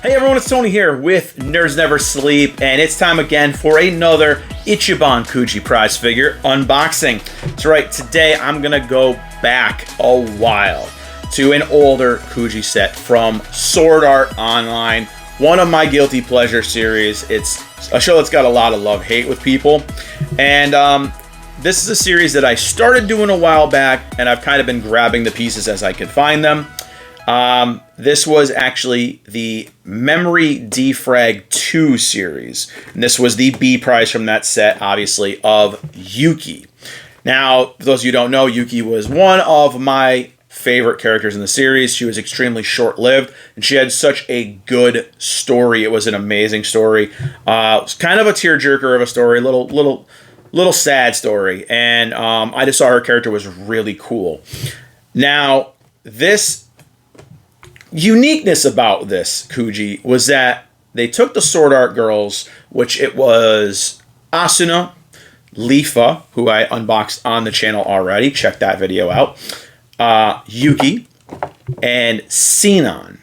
Hey everyone, it's Tony here with Nerds Never Sleep, and it's time again for another Ichiban Kuji prize figure unboxing. That's right, today I'm gonna go back a while to an older Kuji set from Sword Art Online, one of my guilty pleasure series. It's a show that's got a lot of love-hate with people, and this is a series that I started doing a while back, and I've kind of been grabbing the pieces as I could find them. This was actually the Memory Defrag 2 series. And this was the B prize from that set, obviously, of Yuki. Now, for those of you who don't know, Yuki was one of my favorite characters in the series. She was extremely short-lived, and she had such a good story. It was an amazing story. It was kind of a tearjerker of a story, little sad story. And I just saw her character was really cool. Now, this uniqueness about this Kuji was that they took the Sword Art girls, which it was Asuna, Lifa, who I unboxed on the channel already, check that video out, Yuki, and Sinon.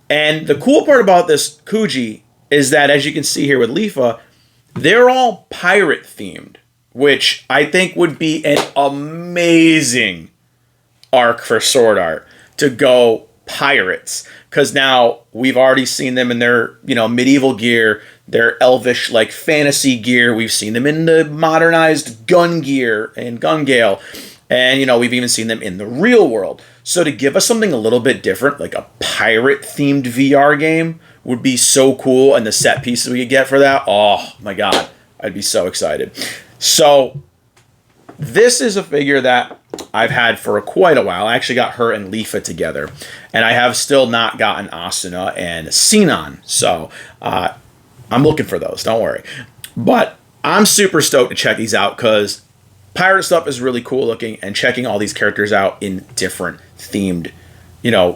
And the cool part about this Kuji is that, as you can see here with Lifa, they're all pirate themed, which I think would be an amazing arc for Sword Art to go pirates, because now we've already seen them in their medieval gear, their elvish like fantasy gear. We've seen them in the modernized gun gear and gun gale, and we've even seen them in the real world. So to give us something a little bit different, like a pirate themed VR game, would be so cool. And the set pieces we could get for that, oh my god, I'd be so excited. So this is a figure that I've had for quite a while. I actually got her and Lifa together, and I have still not gotten Asuna and Sinon. So I'm looking for those, don't worry. But I'm super stoked to check these out because pirate stuff is really cool looking, and checking all these characters out in different themed,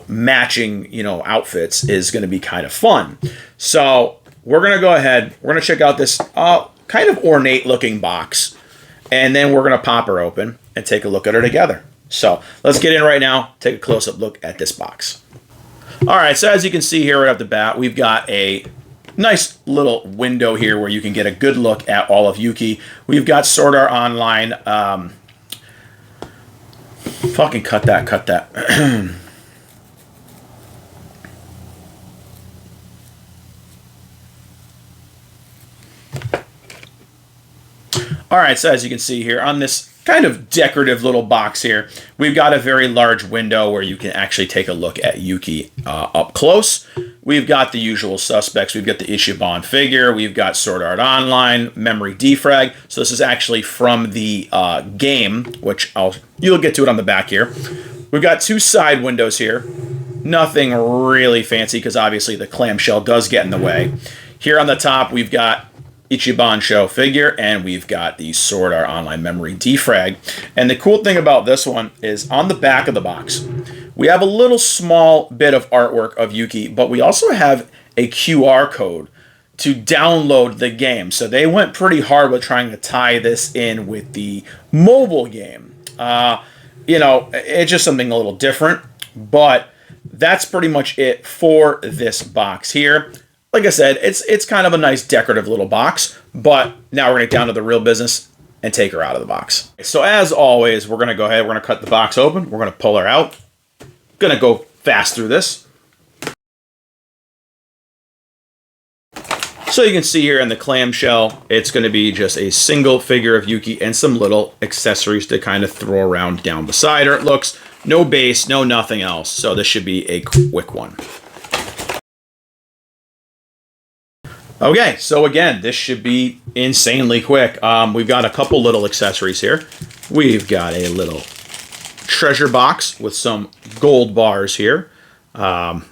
matching, outfits is going to be kind of fun. So we're going to go ahead. We're going to check out this kind of ornate looking box, and then we're going to pop her open and take a look at her together. So let's get in right now, take a close-up look at this box. All right, so as you can see here right off the bat, we've got a nice little window here where you can get a good look at all of Yuki. We've got Sword Art Online. Fucking cut that. All right, so as you can see here on this kind of decorative little box here, we've got a very large window where you can actually take a look at Yuki up close. We've got the usual suspects. We've got the Ichiban figure. We've got Sword Art Online, Memory Defrag. So this is actually from the game, which you'll get to it on the back here. We've got two side windows here. Nothing really fancy because obviously the clamshell does get in the way. Here on the top, we've got Ichiban show figure, and we've got the Sword Art Online Memory Defrag. And the cool thing about this one is on the back of the box, we have a little small bit of artwork of Yuki, but we also have a QR code to download the game. So they went pretty hard with trying to tie this in with the mobile game. It's just something a little different, but that's pretty much it for this box here. Like I said, it's kind of a nice decorative little box, but now we're going to get down to the real business and take her out of the box. So as always, we're going to go ahead, we're going to cut the box open, we're going to pull her out. Going to go fast through this. So you can see here in the clamshell, it's going to be just a single figure of Yuki and some little accessories to kind of throw around down beside her. It looks no base, no nothing else, so this should be a quick one. Okay, so again, this should be insanely quick. We've got a couple little accessories here. We've got a little treasure box with some gold bars here. Again,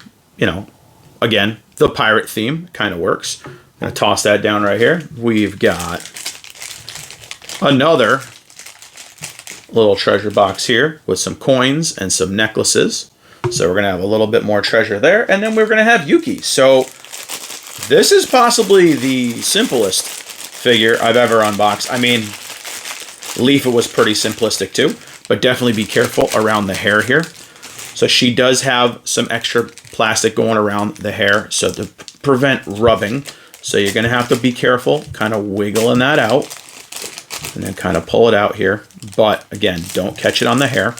the pirate theme kind of works. I'm going to toss that down right here. We've got another little treasure box here with some coins and some necklaces. So we're going to have a little bit more treasure there. And then we're going to have Yuki. So this is possibly the simplest figure I've ever unboxed. I mean, Lifa was pretty simplistic too, but definitely be careful around the hair here. So she does have some extra plastic going around the hair, so to prevent rubbing. So you're going to have to be careful, kind of wiggling that out. And then kind of pull it out here. But again, don't catch it on the hair.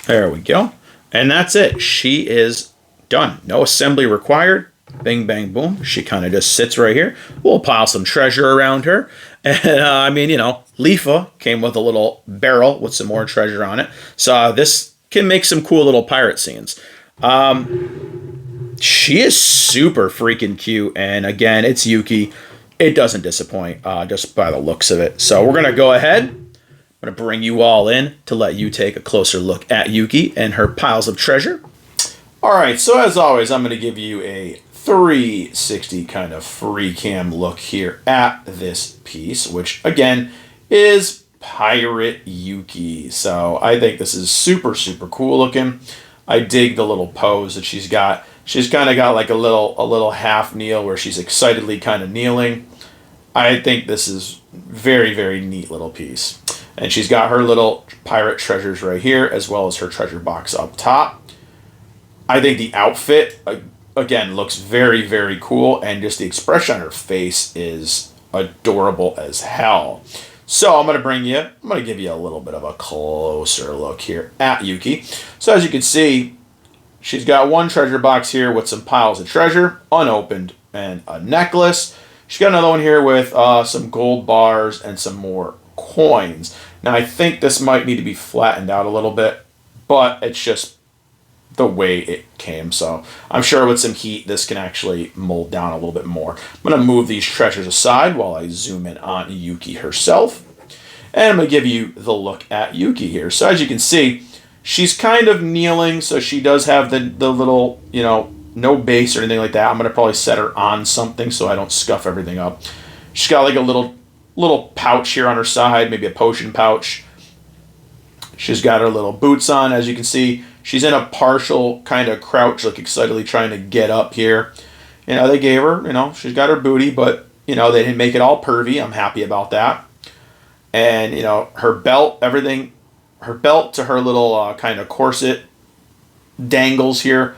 There we go. And that's it. She is done. No assembly required. Bing, bang, boom. She kind of just sits right here. We'll pile some treasure around her. And I mean, you know, Lifa came with a little barrel with some more treasure on it. So this can make some cool little pirate scenes. She is super freaking cute. And again, it's Yuki. It doesn't disappoint just by the looks of it. So we're going to go ahead. I'm going to bring you all in to let you take a closer look at Yuki and her piles of treasure. All right, so as always, I'm going to give you a 360 kind of free cam look here at this piece, which again is Pirate Yuki. So I think this is super, super cool looking. I dig the little pose that she's got. She's kind of got like a little half kneel where she's excitedly kind of kneeling. I think this is very, very neat little piece. And she's got her little pirate treasures right here, as well as her treasure box up top. I think the outfit, again, looks very, very cool. And just the expression on her face is adorable as hell. So I'm going to give you a little bit of a closer look here at Yuki. So as you can see, she's got one treasure box here with some piles of treasure, unopened, and a necklace. She's got another one here with some gold bars and some more coins. Now, I think this might need to be flattened out a little bit, but it's just the way it came. So I'm sure with some heat, this can actually mold down a little bit more. I'm going to move these treasures aside while I zoom in on Yuki herself. And I'm going to give you the look at Yuki here. So as you can see, she's kind of kneeling, so she does have the little, you know, no base or anything like that. I'm going to probably set her on something so I don't scuff everything up. She's got like a little pouch here on her side, maybe a potion pouch. She's got her little boots on. As you can see, she's in a partial kind of crouch, like excitedly trying to get up here. You know, they gave her, you know, she's got her booty, but, you know, they didn't make it all pervy. I'm happy about that. And, you know, her belt, everything, her belt to her little kind of corset dangles here.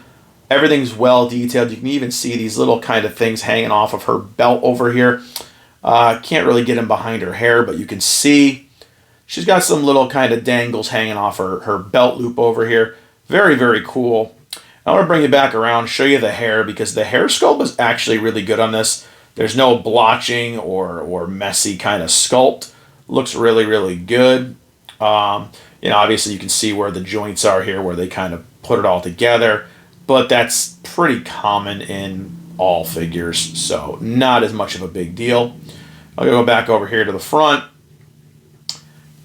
Everything's well detailed. You can even see these little kind of things hanging off of her belt over here. Can't really get them behind her hair, but you can see she's got some little kind of dangles hanging off her belt loop over here. Very, very cool. I want to bring you back around, show you the hair, because the hair sculpt is actually really good on this. There's no blotching or messy kind of sculpt. Looks really, really good. You know, obviously you can see where the joints are here, where they kind of put it all together. But that's pretty common in all figures, so not as much of a big deal. I'll go back over here to the front.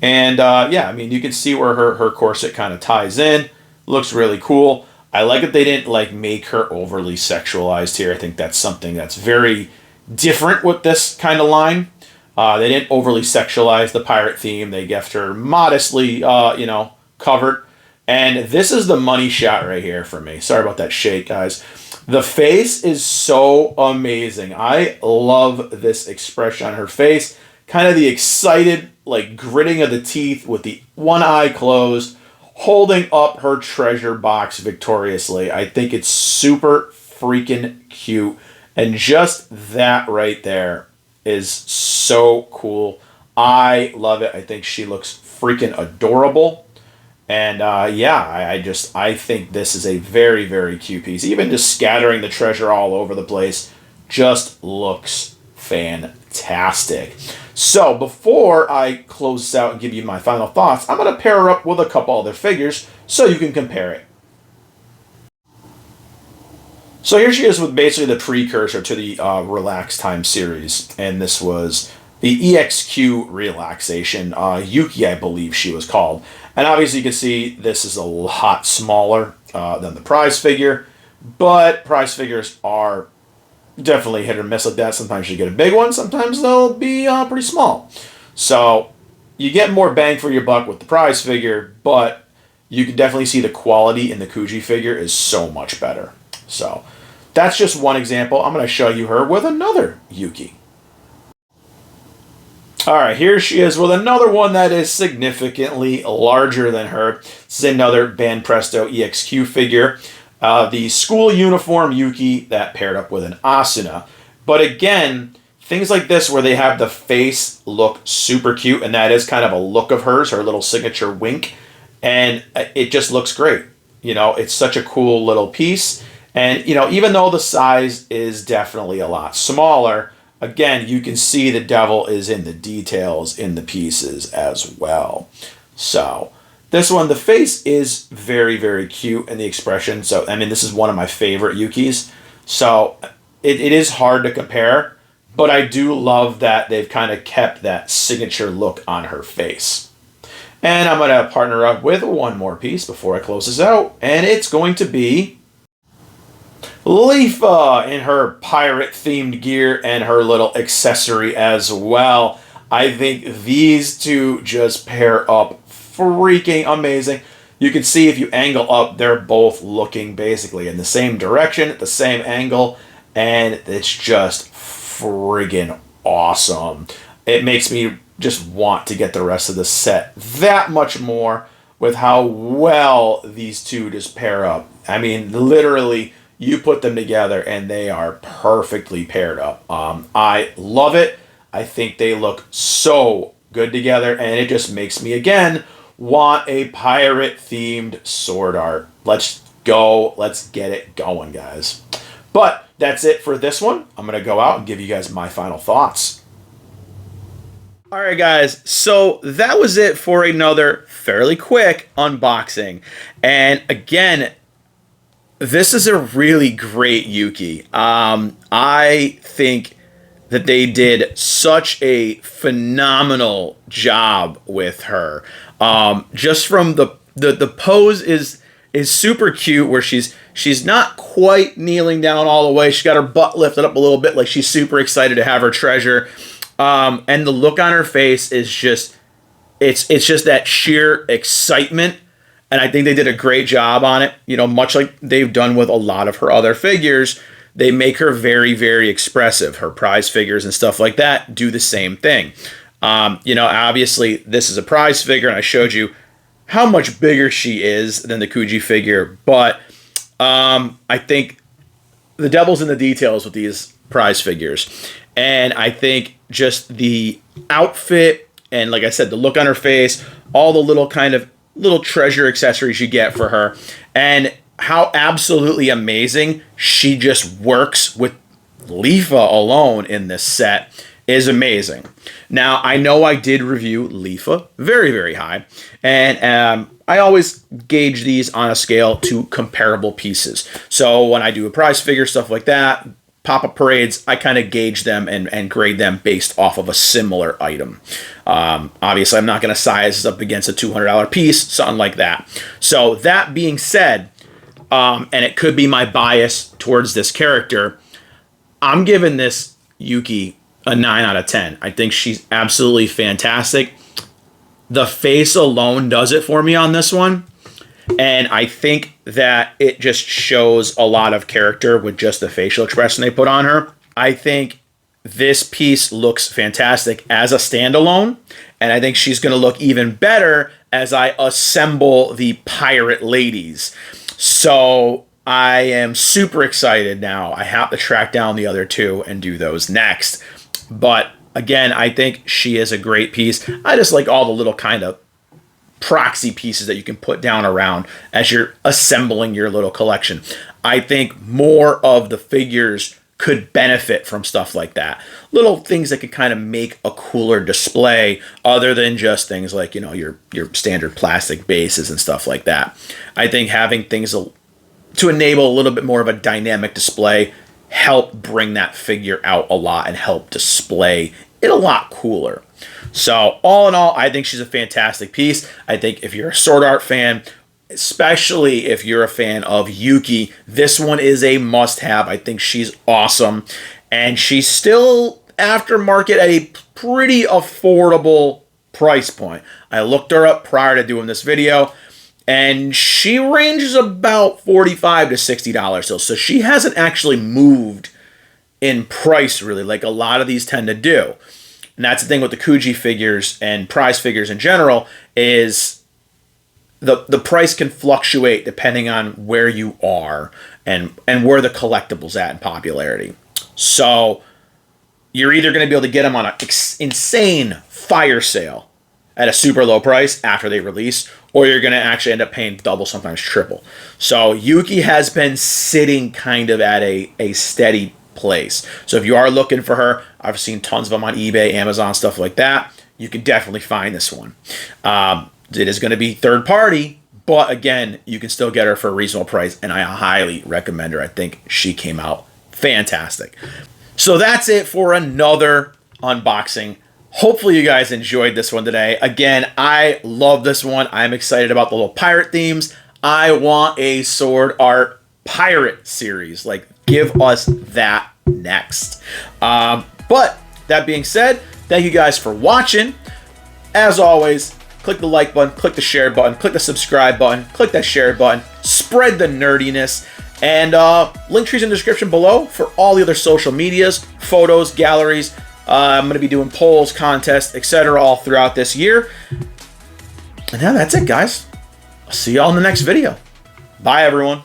And yeah, I mean, you can see where her corset kind of ties in. Looks really cool. I like that they didn't like make her overly sexualized here. I think that's something that's very different with this kind of line. They didn't overly sexualize the pirate theme. They left her modestly, you know, covered. And this is the money shot right here for me. Sorry about that shake, guys. The face is so amazing. I love this expression on her face. Kind of the excited, like, gritting of the teeth with the one eye closed, holding up her treasure box victoriously. I think it's super freaking cute. And just that right there is so cool. I love it. I think she looks freaking adorable. And yeah, I think this is a very, very cute piece. Even just scattering the treasure all over the place just looks fantastic. So before I close this out and give you my final thoughts, I'm going to pair her up with a couple other figures so you can compare it. So here she is with basically the precursor to the Relax Time series. And this was the EXQ Relaxation. Yuki, I believe she was called. And obviously you can see this is a lot smaller than the prize figure. But prize figures are definitely hit or miss like that. Sometimes you get a big one. Sometimes they'll be pretty small. So you get more bang for your buck with the prize figure. But you can definitely see the quality in the Kuji figure is so much better. So that's just one example. I'm going to show you her with another Yuki. All right, here she is with another one that is significantly larger than her. This is another Banpresto EXQ figure. the school uniform Yuki that paired up with an Asuna. But again, things like this where they have the face look super cute, and that is kind of a look of hers, her little signature wink, and it just looks great. You know, it's such a cool little piece. And, you know, even though the size is definitely a lot smaller, again, you can see the devil is in the details in the pieces as well. So this one, the face is very, very cute in the expression. So, I mean, this is one of my favorite Yukis. So it is hard to compare, but I do love that they've kind of kept that signature look on her face. And I'm going to partner up with one more piece before I close this out, and it's going to be Leafa in her pirate-themed gear and her little accessory as well. I think these two just pair up freaking amazing. You can see if you angle up, they're both looking basically in the same direction, at the same angle, and it's just friggin' awesome. It makes me just want to get the rest of the set that much more with how well these two just pair up. I mean, literally, you put them together and they are perfectly paired up. I love it. I think they look so good together, and it just makes me, again, want a pirate-themed sword art. Let's go. Let's get it going, guys. But that's it for this one. I'm going to go out and give you guys my final thoughts. All right, guys, so that was it for another fairly quick unboxing. And again, this is a really great Yuki. I think that they did such a phenomenal job with her. Just from the pose is super cute, where she's not quite kneeling down all the way. She's got her butt lifted up a little bit, like she's super excited to have her treasure. And the look on her face is just, it's just that sheer excitement. And I think they did a great job on it. You know, much like they've done with a lot of her other figures, they make her very, very expressive. Her prize figures and stuff like that do the same thing. You know, obviously this is a prize figure, and I showed you how much bigger she is than the Kuji figure. But I think the devil's in the details with these prize figures. And I think just the outfit and, like I said, the look on her face, all the little kind of little treasure accessories you get for her, and how absolutely amazing she just works with Leafa alone in this set is amazing. Now, I know I did review Leafa very, very high, and I always gauge these on a scale to comparable pieces. So when I do a prize figure, stuff like that, pop-up parades, I kind of gauge them and grade them based off of a similar item. Obviously, I'm not going to size this up against a $200 piece, something like that. So that being said, and it could be my bias towards this character, I'm giving this Yuki a 9 out of 10. I think she's absolutely fantastic. The face alone does it for me on this one. And I think that it just shows a lot of character with just the facial expression they put on her. I think this piece looks fantastic as a standalone, and I think she's going to look even better as I assemble the pirate ladies. So I am super excited now. I have to track down the other two and do those next. But again, I think she is a great piece. I just like all the little kind of proxy pieces that you can put down around as you're assembling your little collection. I think more of the figures could benefit from stuff like that. Little things that could kind of make a cooler display other than just things like, you know, your standard plastic bases and stuff like that. I think having things to enable a little bit more of a dynamic display help bring that figure out a lot and help display it a lot cooler. So all in all, I think she's a fantastic piece. I think if you're a sword art fan, especially if you're a fan of Yuki, this one is a must-have. I think she's awesome. And she's still aftermarket at a pretty affordable price point. I looked her up prior to doing this video, and she ranges about $45 to $60 still. So she hasn't actually moved in price, really, like a lot of these tend to do. And that's the thing with the Kuji figures and prize figures in general, is the price can fluctuate depending on where you are and where the collectible's at in popularity. So you're either going to be able to get them on an insane fire sale at a super low price after they release, or you're going to actually end up paying double, sometimes triple. So Yuki has been sitting kind of at a steady place. So if you are looking for her, I've seen tons of them on eBay, Amazon, stuff like that. You can definitely find this one. It is going to be third party, but again, you can still get her for a reasonable price, and I highly recommend her. I think she came out fantastic. So that's it for another unboxing. Hopefully you guys enjoyed this one today. Again, I love this one. I'm excited about the little pirate themes. I want a sword art pirate series. Like, give us that next. But that being said, thank you guys for watching. As always, click the like button, click the share button, click the subscribe button, click that share button, spread the nerdiness, and link trees in the description below for all the other social medias, photos, galleries. I'm going to be doing polls, contests, etc. all throughout this year. And yeah, that's it, guys. I'll see y'all in the next video. Bye, everyone.